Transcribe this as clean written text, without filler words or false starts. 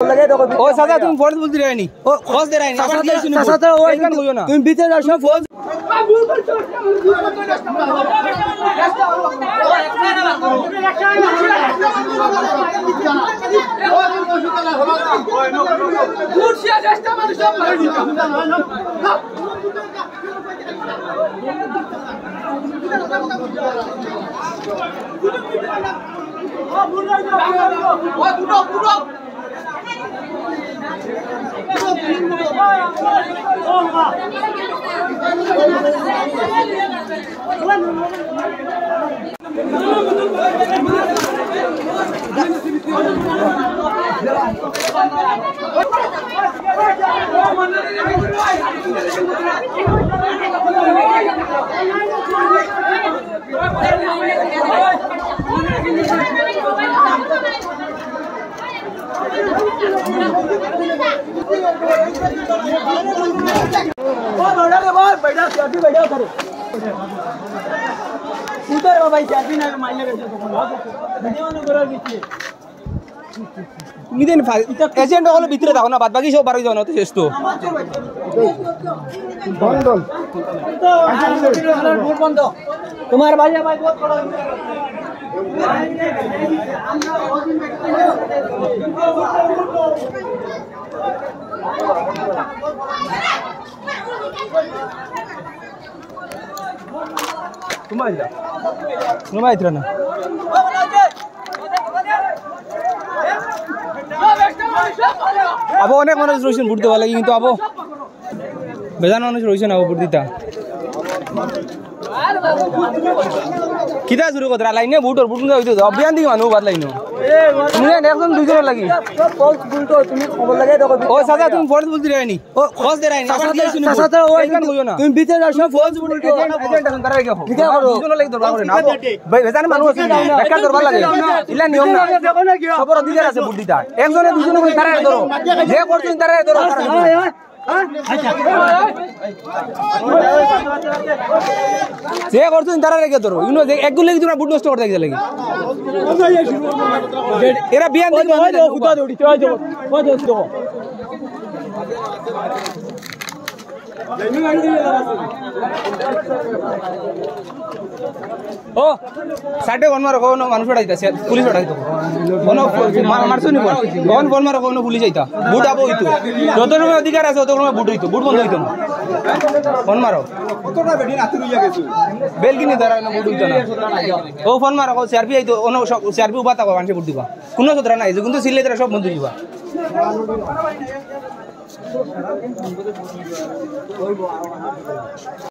ओ सादा तुम फोन बोलती रहनी ओ खोज दे रहा है सादा ओ एकदम बोलो ना तुम बीते जाओ सब फोन एजेंट হলো ভিতরে দাও না বাদ বাকি সব বাড়ি যাও না তো শেষ তো বন্ধ তোমার ভাই বহুত বড় तुम्हारा इतना ना अब अनेक मानुष रয়েছেন ভোট দেওয়া লাগি কিন্তু আবো বেজান মানুষ রয়েছেন আবো ভোট দিতা কিটা শুরু করতে লাইনে ভোট হইতো অভিযান দিকে মানুষ বাদ লাইনো তুমি একদম দুইজন লাগি তুমি খবর লাগাই দাও ও সাদা তুমি ফোন বলতি রাইনি ও খোঁজ দে রাইনি সাদা ও একদম কইও না তুমি ভিতরে যাও সব ফোন বলতি এজেন্ট এখন তারা কি ঠিক আছে দুইজন লাগি দরবার করে না ভাই বেজান মানুষ আছে বেকার দরবার লাগে ইলা নিয়ম না সবার অধিকার আছে ভোট দিতা একজনে দুইজনে করে তারা ধরো যে করছেন তারা ধরো যে করছেন তারা রেখে ধরো ইউনো একদম লাগি তোমরা ভোট নষ্ট করতে গেলে লাগি এরা বিয়ান দিতে কুতা দৌড়ি চল যাও কত দো ও সাইডে ফোন মারো কোন মানুষ আইতাছে পুলিশ আইতো কোন মারছনি কোন ফোন মারো কোন পুলিশ আইতা বুট আবো হইতো যত রকম অধিকার আছে তত রকম বুট হইতো বুট বন্ধ হইতো না ফোন মারো কতটা বেডি রাতে লইয়া গেছো বেলগিনি ধরা না বুট হইতো না ও ফোন মারো কো সিআরপি আইতো ওন সিআরপি উবাতা কো মানুষ বুট দিবা কোন সদরা নাই কিন্তু সিলে ধরা সব বন্ধ দিবা